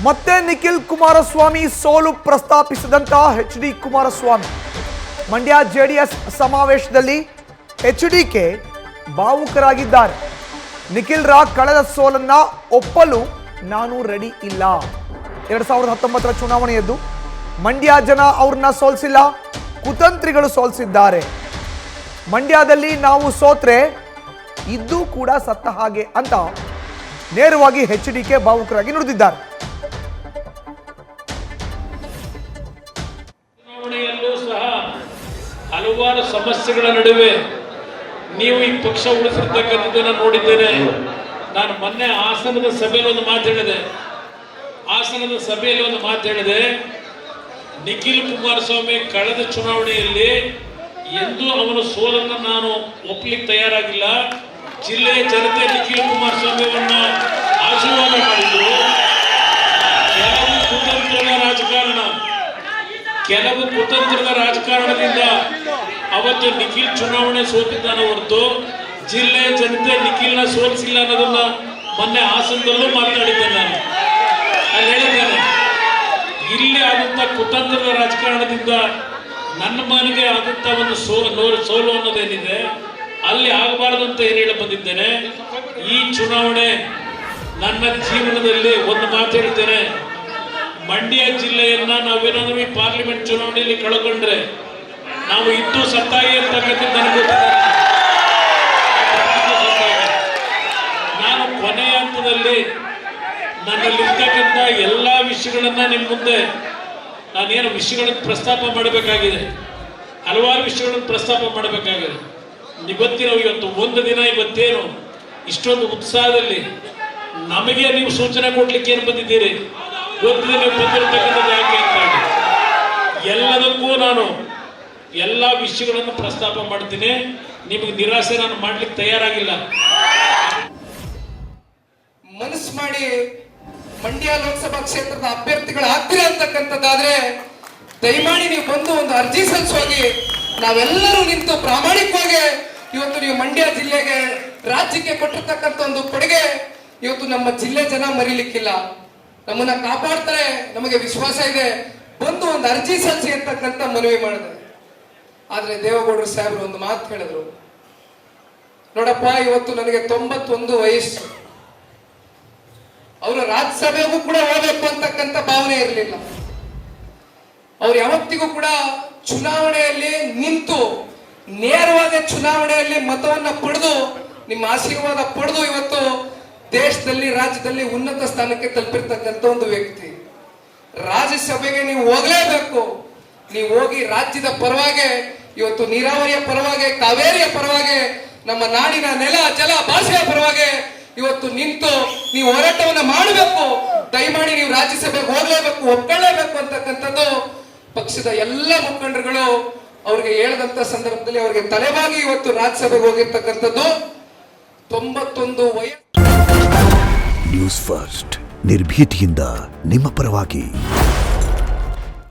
ಮತ್ತೆ ನಿಖಿಲ್ ಕುಮಾರಸ್ವಾಮಿ ಸೋಲು ಪ್ರಸ್ತಾಪಿಸಿದಂತ H D. Kumaraswamy Mandya JDS ಸಮಾವೇಶದಲ್ಲಿ ಎಚ್.ಡಿ.ಕೆ ಭಾವುಕರಾಗಿದ್ದಾರೆ. ನಿಖಿಲ್ರ ಕಳೆದ ಸೋಲನ್ನ ಒಪ್ಪಲು ನಾನು ರೆಡಿ ಇಲ್ಲ. 2019ರ ಚುನಾವಣೆಯದ್ದು ಮಂಡ್ಯ ಜನ ಅವ್ರನ್ನ ಸೋಲಿಸಿಲ್ಲ, ಕುತಂತ್ರಿಗಳು ಸೋಲಿಸಿದ್ದಾರೆ. ಮಂಡ್ಯದಲ್ಲಿ ನಾವು ಸೋತ್ರೆ ಇದ್ದು ಕೂಡ ಸತ್ತ ಹಾಗೆ ಅಂತ ನೇರವಾಗಿ ಎಚ್.ಡಿ.ಕೆ ಭಾವುಕರಾಗಿ ನುಡಿದಿದ್ದಾರೆ. ಚುನಾವಣೆಯಲ್ಲೂ ಸಹ ಹಲವಾರು ಸಮಸ್ಯೆಗಳ ನಡುವೆ ನೀವು ಈ ಪಕ್ಷ ಉಳಿಸಿರ್ತಕ್ಕಂಥದ್ದನ್ನು ನೋಡಿದ್ದೇನೆ. ನಾನು ಮೊನ್ನೆ ಹಾಸನದ ಸಭೆಯಲ್ಲಿ ಒಂದು ಮಾತು ಹೇಳಿದೆ. ನಿಖಿಲ್ ಕುಮಾರಸ್ವಾಮಿ ಕಳೆದ ಚುನಾವಣೆಯಲ್ಲಿ ಎಂದೂ ಅವನ ಸೋಲನ್ನು ನಾನು ಒಪ್ಪಲಿಕ್ಕೆ ತಯಾರಾಗಿಲ್ಲ. ಜಿಲ್ಲೆಯ ಜನತೆ ನಿಖಿಲ್ ಕುಮಾರಸ್ವಾಮಿಯವನ್ನ ಆಶೀರ್ವಾದ ಮಾಡಿದ್ರು. ಕೆಲವು ಕುತಂತ್ರದ ರಾಜಕಾರಣದಿಂದ ಅವತ್ತು ನಿಖಿಲ್ ಚುನಾವಣೆ ಸೋತಿದ್ದಾನೆ ಹೊರತು ಜಿಲ್ಲೆಯ ಜನತೆ ನಿಖಿಲ್ನ ಸೋಲಿಸಿಲ್ಲ ಅನ್ನೋದನ್ನ ಮೊನ್ನೆ ಹಾಸನದಲ್ಲೂ ಮಾತನಾಡಿದ್ದೇನೆ. ನಾನು ಅಲ್ಲಿ ಹೇಳಿದ್ದೇನೆ, ಇಲ್ಲಿ ಆದಂತ ಕುತಂತ್ರದ ರಾಜಕಾರಣದಿಂದ ನನ್ನ ಮನೆಗೆ ಆದಂತ ಒಂದು ಸೋಲು ಅನ್ನೋದೇನಿದೆ ಅಲ್ಲಿ ಆಗಬಾರದು ಅಂತ ಏನು ಹೇಳಿ ಬಂದಿದ್ದೇನೆ. ಈ ಚುನಾವಣೆ ನನ್ನ ಜೀವನದಲ್ಲಿ ಒಂದು ಮಾತು ಹೇಳ್ತೇನೆ, ಮಂಡ್ಯ ಜಿಲ್ಲೆಯನ್ನ ನಾವೇನಾದ್ರೂ ಈ ಪಾರ್ಲಿಮೆಂಟ್ ಚುನಾವಣೆಯಲ್ಲಿ ಕಳ್ಕೊಂಡ್ರೆ ನಾವು ಇದ್ದು ಸತ್ತಾಗಿ ಅಂತಕ್ಕಂಥದ್ದು ನನಗೆ ಗೊತ್ತಿದೆ. ನಾನು ಕೊನೆಯ ಹಂತದಲ್ಲಿ ನನ್ನಲ್ಲಿರ್ತಕ್ಕಂಥ ಎಲ್ಲ ವಿಷಯಗಳನ್ನ ನಿಮ್ಮ ಮುಂದೆ ನಾನೇನು ವಿಷಯಗಳನ್ನು ಪ್ರಸ್ತಾಪ ಮಾಡಬೇಕಾಗಿದೆ, ಹಲವಾರು ವಿಷಯಗಳನ್ನು ಪ್ರಸ್ತಾಪ ಮಾಡಬೇಕಾಗಿದೆ. ಇವತ್ತಿನ ಇವತ್ತು ಒಂದು ದಿನ ಇವತ್ತೇನು ಇಷ್ಟೊಂದು ಉತ್ಸಾಹದಲ್ಲಿ ನಮಗೆ ನೀವು ಸೂಚನೆ ಕೊಡ್ಲಿಕ್ಕೆ ಏನು ಬಂದಿದ್ದೀರಿ ಗೊತ್ತಿದೆ. ನೀವು ಬಂದಿರತಕ್ಕಂಥದ್ದು ಯಾಕೆ ಅಂತ ಎಲ್ಲದಕ್ಕೂ ನಾನು ಎಲ್ಲ ವಿಷಯಗಳನ್ನು ಪ್ರಸ್ತಾಪ ಮಾಡ್ತೀನಿ. ನಿಮಗೆ ನಿರಾಸೆ ನಾನು ಮಾಡ್ಲಿಕ್ಕೆ ತಯಾರಾಗಿಲ್ಲ. ಮನಸ್ಸು ಮಾಡಿ ಮಂಡ್ಯ ಲೋಕಸಭಾ ಕ್ಷೇತ್ರದ ಅಭ್ಯರ್ಥಿಗಳಾಗ್ತೀರಾ ಅಂತಕ್ಕಂಥದ್ದಾದ್ರೆ ದಯಮಾಡಿ ನೀವು ಬಂದು ಒಂದು ಅರ್ಜಿ ಸಲ್ಲಿಸುವಾಗಿ ನಾವೆಲ್ಲರೂ ನಿಂತು ಪ್ರಾಮಾಣಿಕವಾಗಿ ಇವತ್ತು ನೀವು ಮಂಡ್ಯ ಜಿಲ್ಲೆಗೆ ರಾಜ್ಯಕ್ಕೆ ಕೊಟ್ಟಿರ್ತಕ್ಕಂಥ ಒಂದು ಕೊಡುಗೆ ಇವತ್ತು ನಮ್ಮ ಜಿಲ್ಲೆ ಜನ ಮರಿಲಿಕ್ಕಿಲ್ಲ. ನಮ್ಮನ್ನ ಕಾಪಾಡ್ತಾರೆ, ನಮಗೆ ವಿಶ್ವಾಸ ಇದೆ. ಬಂದು ಒಂದು ಅರ್ಜಿ ಸಲ್ಲಿಸಿ ಅಂತಕ್ಕಂಥ ಮನವಿ ಮಾಡಿದೆ. ಆದ್ರೆ ದೇವೇಗೌಡರು ಸಾಹೇಬರು ಒಂದು ಮಾತು ಹೇಳಿದ್ರು, ನೋಡಪ್ಪ ಇವತ್ತು ನನಗೆ 91 ವಯಸ್ಸು, ಅವರು ರಾಜ್ಯಸಭೆಗೂ ಕೂಡ ಹೋಗ್ಬೇಕು ಅಂತಕ್ಕಂಥ ಭಾವನೆ ಇರಲಿಲ್ಲ. ಅವ್ರು ಯಾವತ್ತಿಗೂ ಕೂಡ ಚುನಾವಣೆಯಲ್ಲಿ ನಿಂತು ನೇರವಾಗಿ ಚುನಾವಣೆಯಲ್ಲಿ ಮತವನ್ನ ಪಡೆದು ನಿಮ್ಮ ಆಶೀರ್ವಾದ ಪಡೆದು ಇವತ್ತು ದೇಶದಲ್ಲಿ ರಾಜ್ಯದಲ್ಲಿ ಉನ್ನತ ಸ್ಥಾನಕ್ಕೆ ತಲುಪಿರ್ತಕ್ಕಂಥ ಒಂದು ವ್ಯಕ್ತಿ. ರಾಜ್ಯಸಭೆಗೆ ನೀವು ಹೋಗಲೇಬೇಕು. ನೀವು ಹೋಗಿ ರಾಜ್ಯದ ಪರವಾಗಿ ಇವತ್ತು ನೀರಾವರಿಯ ಪರವಾಗಿ, ಕಾವೇರಿಯ ಪರವಾಗಿ, ನಮ್ಮ ನಾಡಿನ ನೆಲ ಜಲ ಭಾಷೆಯ ಪರವಾಗಿ ಇವತ್ತು ನಿಂತು ನೀವು ಹೋರಾಟವನ್ನ ಮಾಡಬೇಕು. ದಯಮಾಡಿ ನೀವು ರಾಜ್ಯಸಭೆಗೆ ಹೋಗ್ಲೇಬೇಕು, ಒಪ್ಕೊಳ್ಳೇಬೇಕು ಅಂತಕ್ಕಂಥದ್ದು ಪಕ್ಷದ ಎಲ್ಲ ಮುಖಂಡರುಗಳು ಅವ್ರಿಗೆ ಹೇಳದಂತ ಸಂದರ್ಭದಲ್ಲಿ ಅವ್ರಿಗೆ ತಲೆಬಾಗಿ ಇವತ್ತು ರಾಜ್ಯಸಭೆಗೆ ಹೋಗಿರ್ತಕ್ಕಂಥದ್ದು. 91 ವಯಸ್ಸು. ನ್ಯೂಸ್ ಫಸ್ಟ್ ನಿರ್ಭೀತಿಯಿಂದ ನಿಮ್ಮ ಪರವಾಗಿ.